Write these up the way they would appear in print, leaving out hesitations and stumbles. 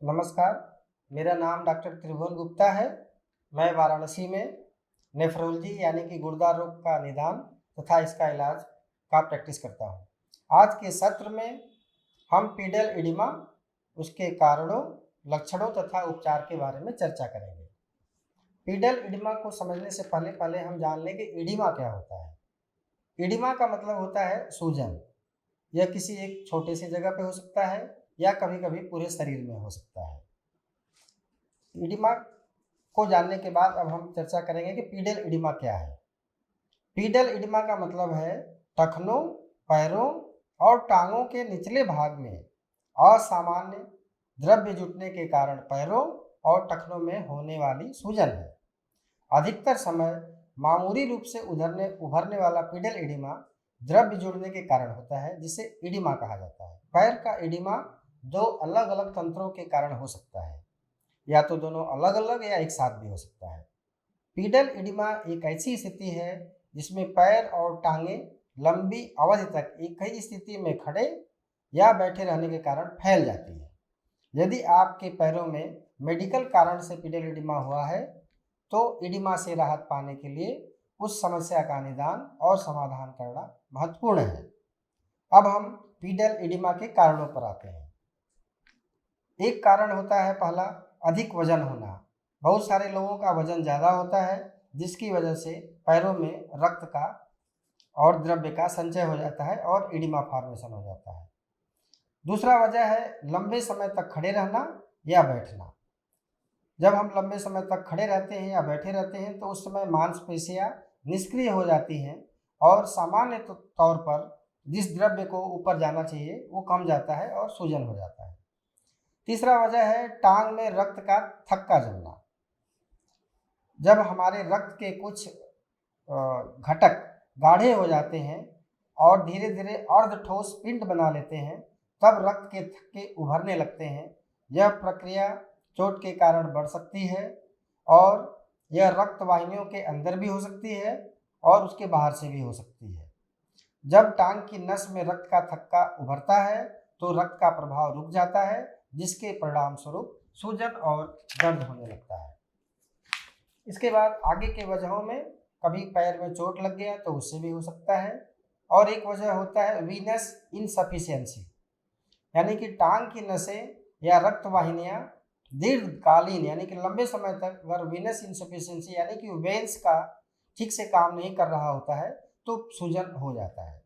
नमस्कार, मेरा नाम डॉक्टर त्रिभुवन गुप्ता है। मैं वाराणसी में नेफ्रोलॉजी यानी कि गुर्दा रोग का निदान तथा इसका इलाज का प्रैक्टिस करता हूँ। आज के सत्र में हम पीडल एडिमा, उसके कारणों, लक्षणों तथा उपचार के बारे में चर्चा करेंगे। पीडल एडिमा को समझने से पहले पहले हम जान लें कि एडिमा क्या होता है। एडिमा का मतलब होता है सूजन। यह किसी एक छोटे से जगह पे हो सकता है या कभी-कभी पूरे शरीर में हो सकता है। एडिमा को जानने के बाद अब हम चर्चा करेंगे कि पीडल एडिमा क्या है। पीडल एडिमा का मतलब है टखनों, पैरों और टांगों के निचले भाग में असामान्य द्रव्य जुटने के कारण पैरों और टखनों में होने वाली सूजन है। अधिकतर समय मामूली रूप से उभरने वाला पीडल एडिमा द्रव्य जुड़ने के कारण होता है, जिसे एडिमा कहा जाता है। पैर का एडिमा दो अलग अलग तंत्रों के कारण हो सकता है, या तो दोनों अलग अलग या एक साथ भी हो सकता है। पीडल एडिमा एक ऐसी स्थिति है जिसमें पैर और टांगे लंबी अवधि तक एक ही स्थिति में खड़े या बैठे रहने के कारण फैल जाती है। यदि आपके पैरों में मेडिकल कारण से पीडल एडिमा हुआ है तो एडिमा से राहत पाने के लिए उस समस्या का निदान और समाधान करना महत्वपूर्ण है। अब हम पीडल एडिमा के कारणों पर आते हैं। एक कारण होता है पहला, अधिक वजन होना। बहुत सारे लोगों का वजन ज़्यादा होता है, जिसकी वजह से पैरों में रक्त का और द्रव्य का संचय हो जाता है और एडिमा फॉर्मेशन हो जाता है। दूसरा वजह है लंबे समय तक खड़े रहना या बैठना। जब हम लंबे समय तक खड़े रहते हैं या बैठे रहते हैं तो उस समय मांसपेशियां निष्क्रिय हो जाती हैं और सामान्य तौर पर जिस द्रव्य को ऊपर जाना चाहिए वो कम जाता है और सूजन हो जाता है। तीसरा वजह है टांग में रक्त का थक्का जमना। जब हमारे रक्त के कुछ घटक गाढ़े हो जाते हैं और धीरे धीरे अर्ध ठोस पिंड बना लेते हैं, तब रक्त के थक्के उभरने लगते हैं। यह प्रक्रिया चोट के कारण बढ़ सकती है और यह रक्त वाहिनियों के अंदर भी हो सकती है और उसके बाहर से भी हो सकती है। जब टांग की नस में रक्त का थक्का उभरता है तो रक्त का प्रभाव रुक जाता है, जिसके परिणाम स्वरूप सूजन और दर्द होने लगता है। इसके बाद आगे के वजहों में कभी पैर में चोट लग गया तो उससे भी हो सकता है। और एक वजह होता है वीनस इनसफिशियंसी, यानी कि टांग की नसें या रक्त वाहिनियां दीर्घकालीन यानी कि लंबे समय तक अगर वीनस इनसफिशियंसी यानी कि वेन्स का ठीक से काम नहीं कर रहा होता है तो सूजन हो जाता है।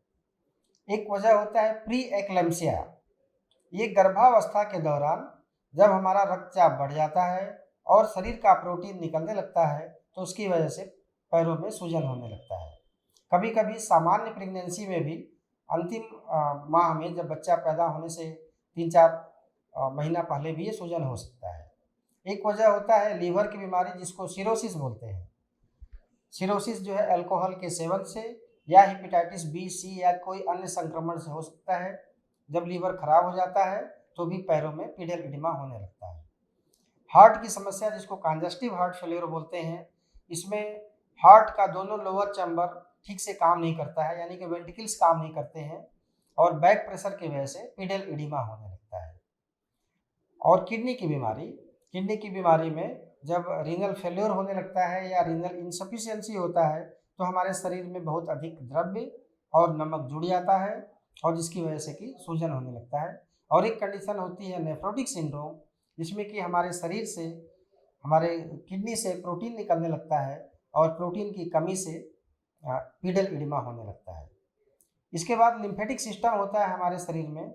एक वजह होता है प्री एक्लेम्सिया। ये गर्भावस्था के दौरान जब हमारा रक्तचाप बढ़ जाता है और शरीर का प्रोटीन निकलने लगता है तो उसकी वजह से पैरों में सूजन होने लगता है। कभी कभी सामान्य प्रेगनेंसी में भी अंतिम माह में जब बच्चा पैदा होने से 3-4 महीना पहले भी ये सूजन हो सकता है। एक वजह होता है लीवर की बीमारी, जिसको सिरोसिस बोलते हैं। सिरोसिस जो है अल्कोहल के सेवन से या हेपेटाइटिस बी, सी या कोई अन्य संक्रमण से हो सकता है। जब लीवर खराब हो जाता है तो भी पैरों में पीडल एडिमा होने लगता है। हार्ट की समस्या, जिसको कंजस्टिव हार्ट फेलियर बोलते हैं, इसमें हार्ट का दोनों लोअर चैम्बर ठीक से काम नहीं करता है, यानी कि वेंट्रिकल्स काम नहीं करते हैं और बैक प्रेशर की वजह से पीडल एडिमा होने लगता है। और किडनी की बीमारी में जब रीनल फेल्योर होने लगता है या रीनल इनसफिशियंसी होता है तो हमारे शरीर में बहुत अधिक द्रव्य और नमक जुड़ जाता है और जिसकी वजह से कि सूजन होने लगता है। और एक कंडीशन होती है नेफ्रोटिक सिंड्रोम, जिसमें कि हमारे शरीर से, हमारे किडनी से प्रोटीन निकलने लगता है और प्रोटीन की कमी से पीडल एडिमा होने लगता है। इसके बाद लिम्फेटिक सिस्टम होता है हमारे शरीर में,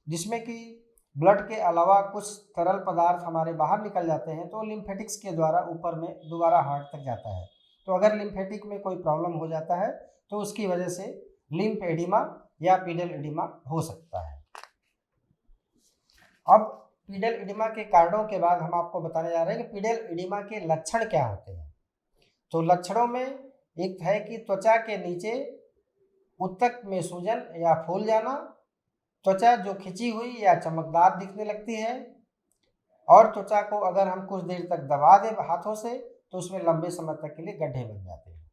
जिसमें कि ब्लड के अलावा कुछ तरल पदार्थ हमारे बाहर निकल जाते हैं तो लिम्फेटिक्स के द्वारा ऊपर में दोबारा हार्ट तक जाता है। तो अगर लिम्फेटिक में कोई प्रॉब्लम हो जाता है तो उसकी वजह से लिम्फ एडिमा या पीडल एडिमा हो सकता है। अब पीडल एडिमा के कारणों के बाद हम आपको बताने जा रहे हैं कि पीडल एडिमा के लक्षण क्या होते हैं। तो लक्षणों में एक है कि त्वचा के नीचे उत्तक में सूजन या फूल जाना, त्वचा जो खिंची हुई या चमकदार दिखने लगती है, और त्वचा को अगर हम कुछ देर तक दबा दें हाथों से तो उसमें लंबे समय तक के लिए गड्ढे बन जाते हैं।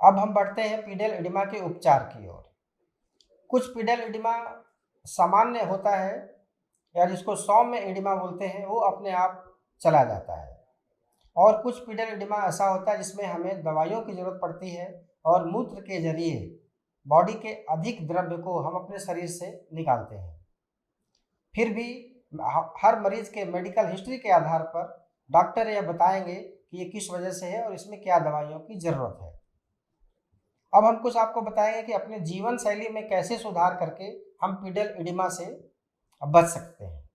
अब हम बढ़ते हैं पीडल एडिमा के उपचार की ओर। कुछ पीडल एडिमा सामान्य होता है या जिसको सौम्य एडिमा बोलते हैं, वो अपने आप चला जाता है। और कुछ पीडल एडिमा ऐसा होता है जिसमें हमें दवाइयों की ज़रूरत पड़ती है और मूत्र के जरिए बॉडी के अधिक द्रव्य को हम अपने शरीर से निकालते हैं। फिर भी हर मरीज के मेडिकल हिस्ट्री के आधार पर डॉक्टर यह बताएंगे कि ये किस वजह से है और इसमें क्या दवाइयों की ज़रूरत है। अब हम कुछ आपको बताएंगे कि अपने जीवन शैली में कैसे सुधार करके हम पीडल एडिमा से बच सकते हैं।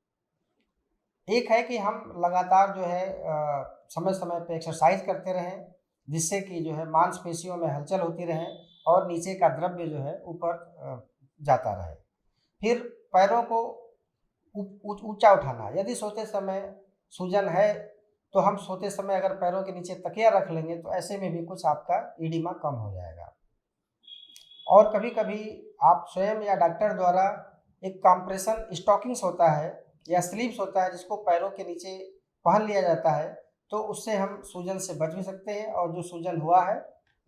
एक है कि हम लगातार जो है समय समय पे एक्सरसाइज करते रहें, जिससे कि जो है मांसपेशियों में हलचल होती रहे और नीचे का द्रव्य जो है ऊपर जाता रहे। फिर पैरों को ऊंचा उठाना, यदि सोते समय सूजन है तो हम सोते समय अगर पैरों के नीचे तकिया रख लेंगे तो ऐसे में भी कुछ आपका एडिमा कम हो जाएगा। और कभी कभी आप स्वयं या डॉक्टर द्वारा एक कंप्रेशन स्टॉकिंग्स होता है या स्लीव्स होता है जिसको पैरों के नीचे पहन लिया जाता है, तो उससे हम सूजन से बच भी सकते हैं और जो सूजन हुआ है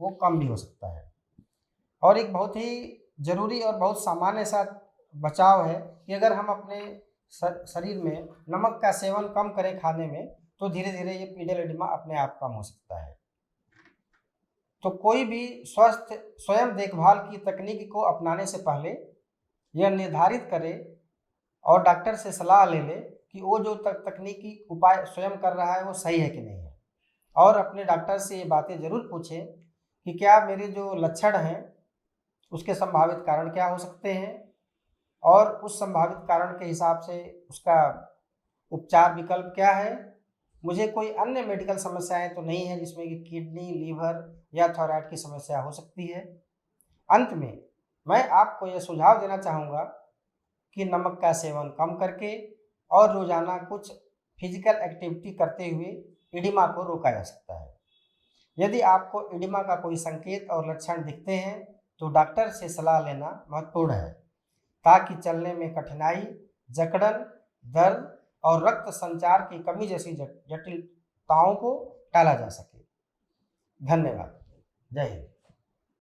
वो कम भी हो सकता है। और एक बहुत ही ज़रूरी और बहुत सामान्य सा बचाव है कि अगर हम अपने शरीर में नमक का सेवन कम करें खाने में, तो धीरे धीरे ये पीडल एडिमा अपने आप कम हो सकता है। तो कोई भी स्वस्थ स्वयं देखभाल की तकनीक को अपनाने से पहले यह निर्धारित करे और डॉक्टर से सलाह ले ले कि वो जो तकनीकी उपाय स्वयं कर रहा है वो सही है कि नहीं है। और अपने डॉक्टर से ये बातें ज़रूर पूछें कि क्या मेरे जो लक्षण हैं उसके संभावित कारण क्या हो सकते हैं और उस संभावित कारण के हिसाब से उसका उपचार विकल्प क्या है। मुझे कोई अन्य मेडिकल समस्याएं तो नहीं है जिसमें कि किडनी, लीवर या थायराइड की समस्या हो सकती है। अंत में मैं आपको यह सुझाव देना चाहूँगा कि नमक का सेवन कम करके और रोजाना कुछ फिजिकल एक्टिविटी करते हुए एडिमा को रोका जा सकता है। यदि आपको एडिमा का कोई संकेत और लक्षण दिखते हैं तो डॉक्टर से सलाह लेना महत्वपूर्ण है, ताकि चलने में कठिनाई, जकड़न, दर्द और रक्त संचार की कमी जैसी जटिलताओं को टाला जा सके। धन्यवाद। जय हिंद।